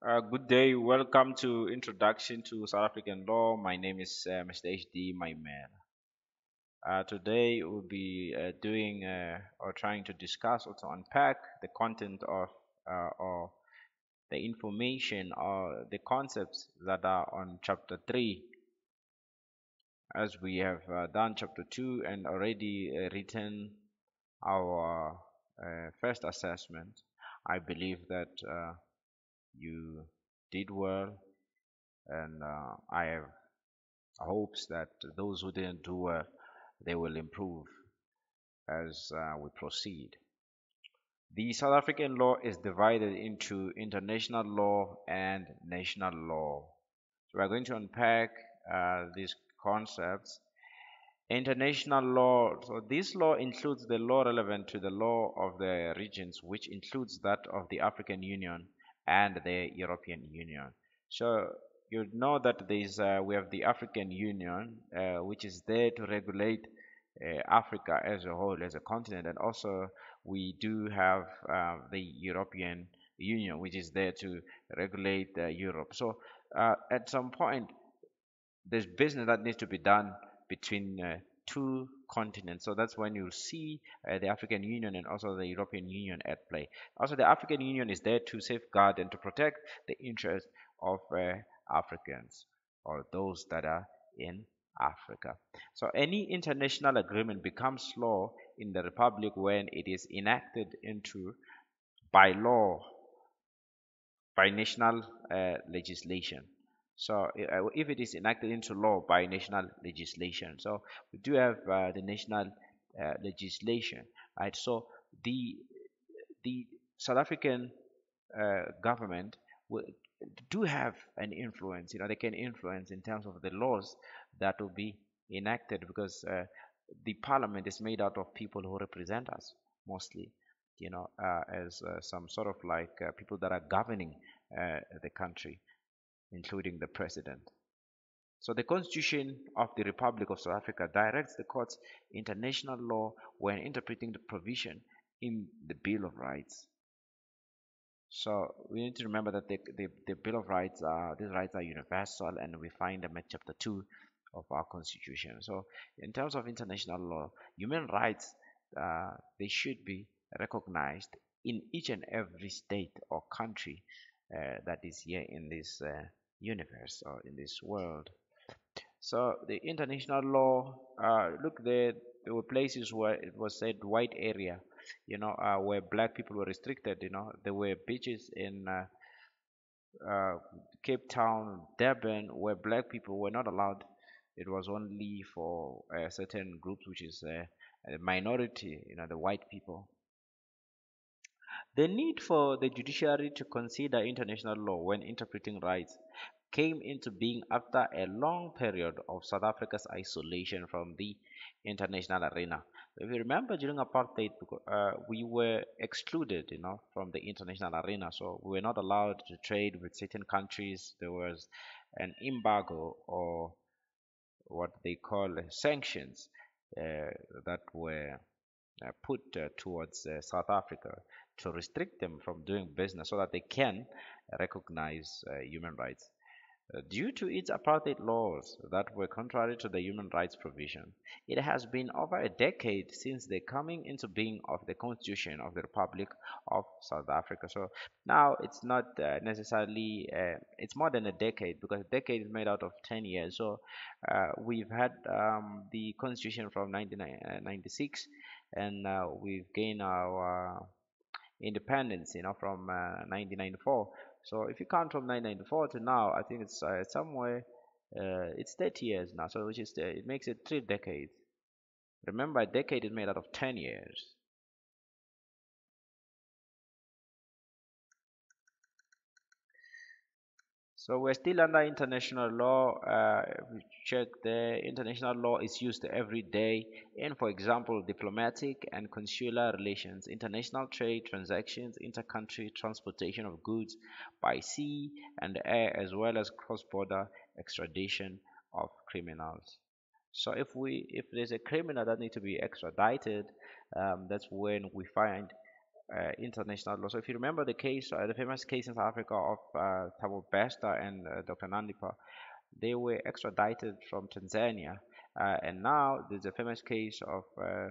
Good day. Welcome to Introduction to South African Law. My name is Mr. HD, my man. Today we'll be doing or trying to discuss or to unpack the content of or the information or the concepts that are on chapter 3, as we have done chapter 2 and already written our first assessment. I believe that you did well, and I have hopes that those who didn't do well, they will improve as we proceed. The South African law is divided into international law and national law. So we're going to unpack these concepts. International law. So this law includes the law relevant to the law of the regions, which includes that of the African Union and the European Union. So you know that we have the African Union, which is there to regulate Africa as a whole, as a continent, and also we do have the European Union, which is there to regulate Europe. So at some point, there's business that needs to be done between two continents. So that's when you'll see the African Union and also the European Union at play. Also, the African Union is there to safeguard and to protect the interests of Africans or those that are in Africa. So any international agreement becomes law in the Republic when it is enacted into by law by national legislation. So if it is enacted into law by national legislation, so we do have the national legislation, right? So the the South African government will, do have an influence. They can influence in terms of the laws that will be enacted because the parliament is made out of people who represent us mostly, as some sort of like people that are governing the country, including the president. So the Constitution of the Republic of South Africa directs the courts international law when interpreting the provision in the Bill of Rights. So we need to remember that the Bill of Rights these rights are universal, and we find them at chapter 2 of our constitution. So in terms of international law, human rights, they should be recognized in each and every state or country that is here in this universe or in this world. So the international law, look, there were places where it was said white area, where black people were restricted. There were beaches in Cape Town, Durban, where black people were not allowed. It was only for certain groups, which is a minority, the white people. The need for the judiciary to consider international law when interpreting rights came into being after a long period of South Africa's isolation from the international arena. If you remember, during apartheid, we were excluded, from the international arena. So we were not allowed to trade with certain countries. There was an embargo, or what they call sanctions, that were put towards South Africa to restrict them from doing business so that they can recognize human rights. Due to its apartheid laws that were contrary to the human rights provision, it has been over a decade since the coming into being of the Constitution of the Republic of South Africa. So now it's not necessarily, it's more than a decade, because a decade is made out of 10 years. So we've had the Constitution from 1996, and we've gained our independence, from 1994. So if you count from 1994 to now, I think it's somewhere, it's 30 years now. So which is it makes it 3 decades. Remember, a decade is made out of 10 years. So we're still under international law. If we check there, international law is used every day in, for example, diplomatic and consular relations, international trade transactions, intercountry transportation of goods by sea and air, as well as cross-border extradition of criminals. So if there's a criminal that needs to be extradited, that's when we find international law. So if you remember the case, the famous case in South Africa of Thabo Bester and Dr. Nandipa, they were extradited from Tanzania, and now there's a famous case of uh,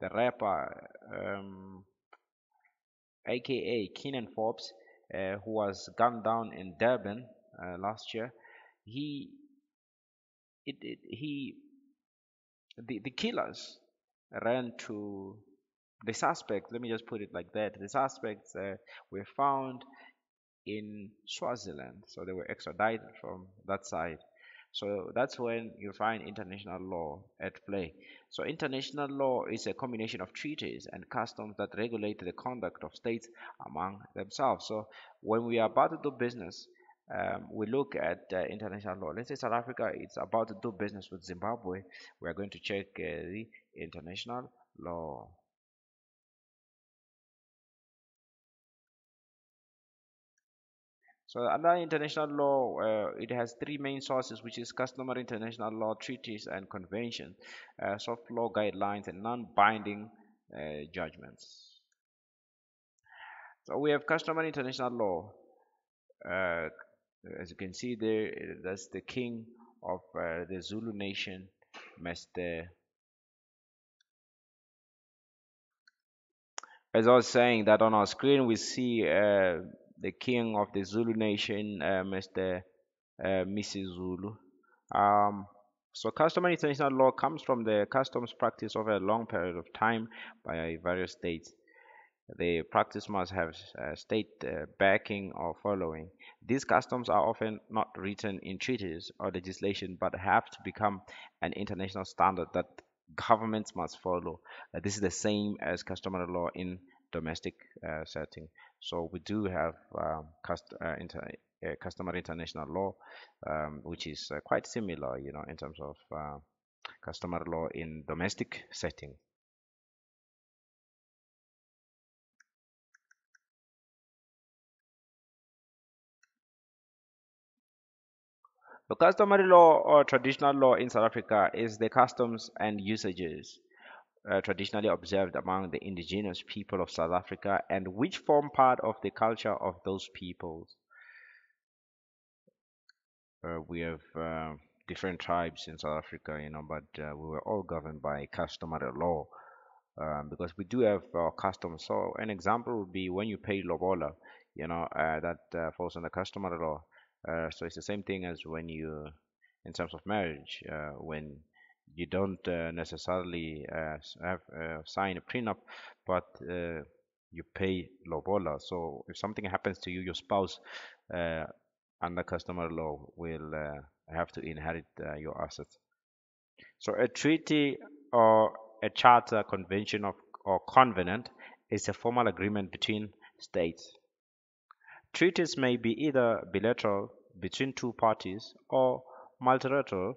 the rapper, aka Keenan Forbes, who was gunned down in Durban last year. He, he, the killers ran to the suspects. Let me just put it like that. The suspects were found in Swaziland, so they were extradited from that side. So that's when you find international law at play. So international law is a combination of treaties and customs that regulate the conduct of states among themselves. So when we are about to do business, we look at international law. Let's say South Africa is about to do business with Zimbabwe. We are going to check the international law. So under international law, it has three main sources, which is customary international law, treaties and conventions, soft law guidelines, and non-binding judgments. So we have customary international law. Uh, as you can see there, that's the king of the Zulu nation, Mr. As I was saying that on our screen, we see the king of the Zulu nation, Mr. Mrs. Zulu. Um, so customary international law comes from the customs practice over a long period of time by various states. The practice must have state backing or following. These customs are often not written in treaties or legislation, but have to become an international standard that governments must follow. This is the same as customary law in domestic setting. So we do have customary international law, which is quite similar, in terms of customary law in domestic setting. The customary law or traditional law in South Africa is the customs and usages traditionally observed among the indigenous people of South Africa and which form part of the culture of those peoples. We have different tribes in South Africa, but we were all governed by customary law. Because we do have customs. So an example would be when you pay lobola, that falls under customary law. So it's the same thing as when you, in terms of marriage, when you don't necessarily have sign a prenup, but you pay lobola. So if something happens to you, your spouse, uh, under customary law, will have to inherit your assets. So a treaty or a charter, convention or covenant is a formal agreement between states. Treaties may be either bilateral between two parties or multilateral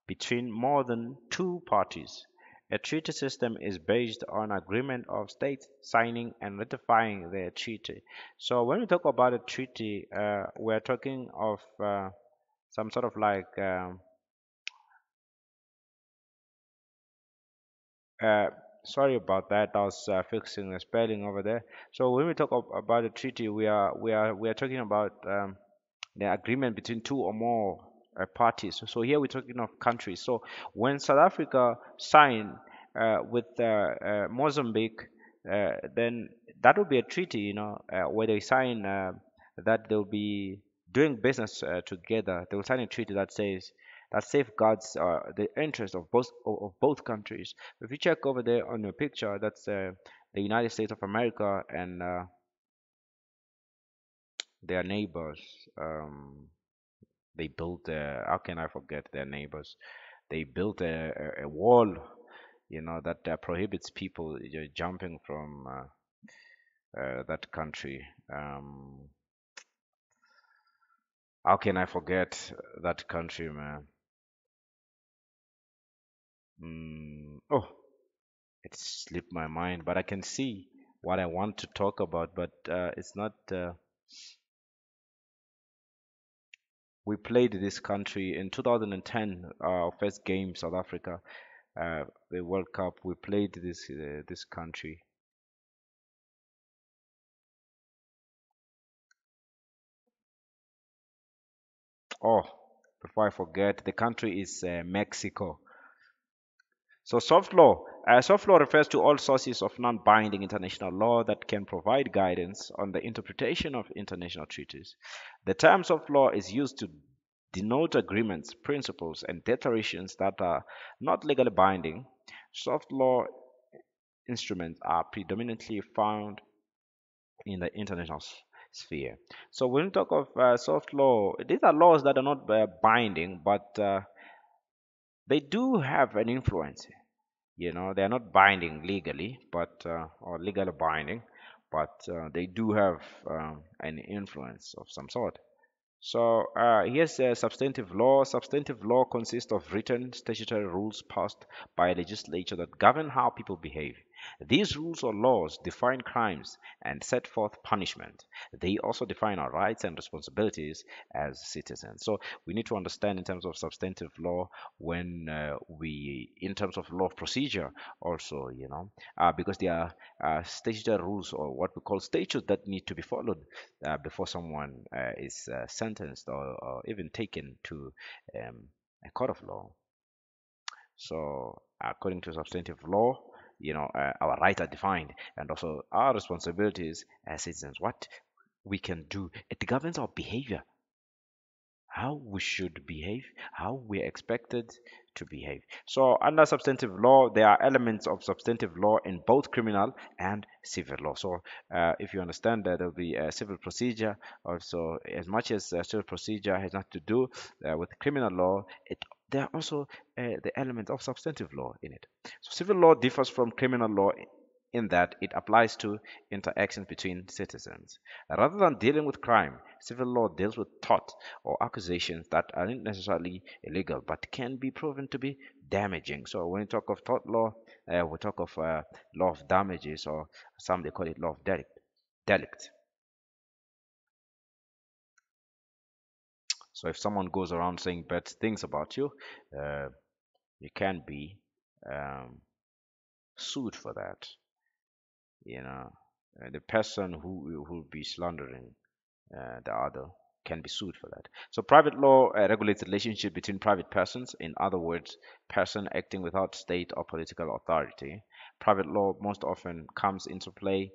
between more than two parties. A treaty system is based on agreement of states signing and ratifying the treaty. So when we talk about a treaty, we're talking of some sort of like Uh, sorry about that. I was fixing the spelling over there. So when we talk about a treaty, we are talking about the agreement between two or more parties. So here we're talking of countries. So when South Africa signed with Mozambique, then that will be a treaty, where they sign that they'll be doing business together. They will sign a treaty that safeguards the interest of both countries. If you check over there on your picture, that's the United States of America and their neighbors. They built how can I forget their neighbors? They built a wall, that prohibits people jumping from that country. How can I forget that country, man? Oh, it slipped my mind, but I can see what I want to talk about, but it's not. We played this country in 2010, our first game, South Africa. the World Cup. We played this country. Oh, before I forget, the country is Mexico. So soft law refers to all sources of non-binding international law that can provide guidance on the interpretation of international treaties. The term soft law is used to denote agreements, principles, and declarations that are not legally binding. Soft law instruments are predominantly found in the international sphere. So when we talk of soft law, these are laws that are not binding, but they do have an influence. They're not binding legally, but or legally binding, but they do have an influence of some sort. So here's substantive law. Substantive law consists of written statutory rules passed by a legislature that govern how people behave. These rules or laws define crimes and set forth punishment. They also define our rights and responsibilities as citizens. So we need to understand in terms of substantive law when in terms of law of procedure also, because there are statutory rules or what we call statutes that need to be followed before someone is sentenced or even taken to um, a court of law. So, according to substantive law, our rights are defined and also our responsibilities as citizens, what we can do. It governs our behavior, how we should behave, how we're expected to behave. So, under substantive law, there are elements of substantive law in both criminal and civil law. So, if you understand that there'll be a civil procedure, also as much as civil procedure has nothing to do with criminal law, there are also the element of substantive law in it. So, civil law differs from criminal law in that it applies to interactions between citizens. Rather than dealing with crime, civil law deals with tort or accusations that aren't necessarily illegal but can be proven to be damaging. So when we talk of tort law, we talk of law of damages, or some they call it law of delict. So if someone goes around saying bad things about you, uh, you can be um, sued for that. You know, the person who will be slandering the other can be sued for that. So private law regulates the relationship between private persons. In other words, person acting without state or political authority. Private law most often comes into play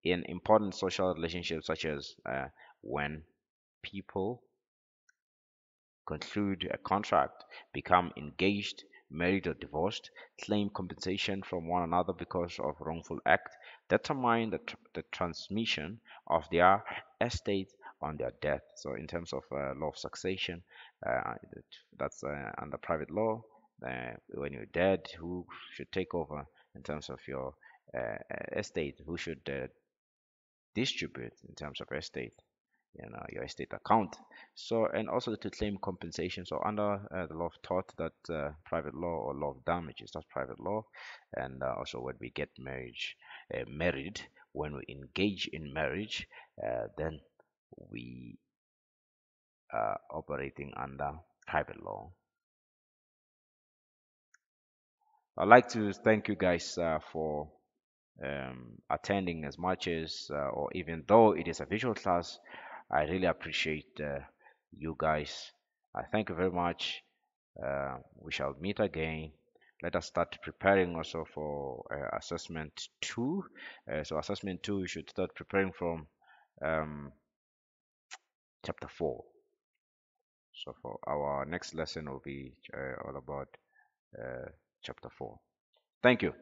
in important social relationships, such as when people conclude a contract, become engaged, married, or divorced, claim compensation from one another because of wrongful act, determine the transmission of their estate on their death. So, in terms of law of succession, that's under private law. When you're dead, who should take over in terms of your estate? Who should distribute in terms of estate? Your estate account. So, and also to claim compensation. So under the law of tort, that private law, or law of damages, that's private law. And also when we get married, when we engage in marriage, then we are operating under private law. I'd like to thank you guys for attending, as much as, or even though it is a visual class. I really appreciate you guys. I thank you very much. We shall meet again. Let us start preparing also for assessment 2. So assessment 2, you should start preparing from um, chapter 4. So for our next lesson will be all about chapter 4. Thank you.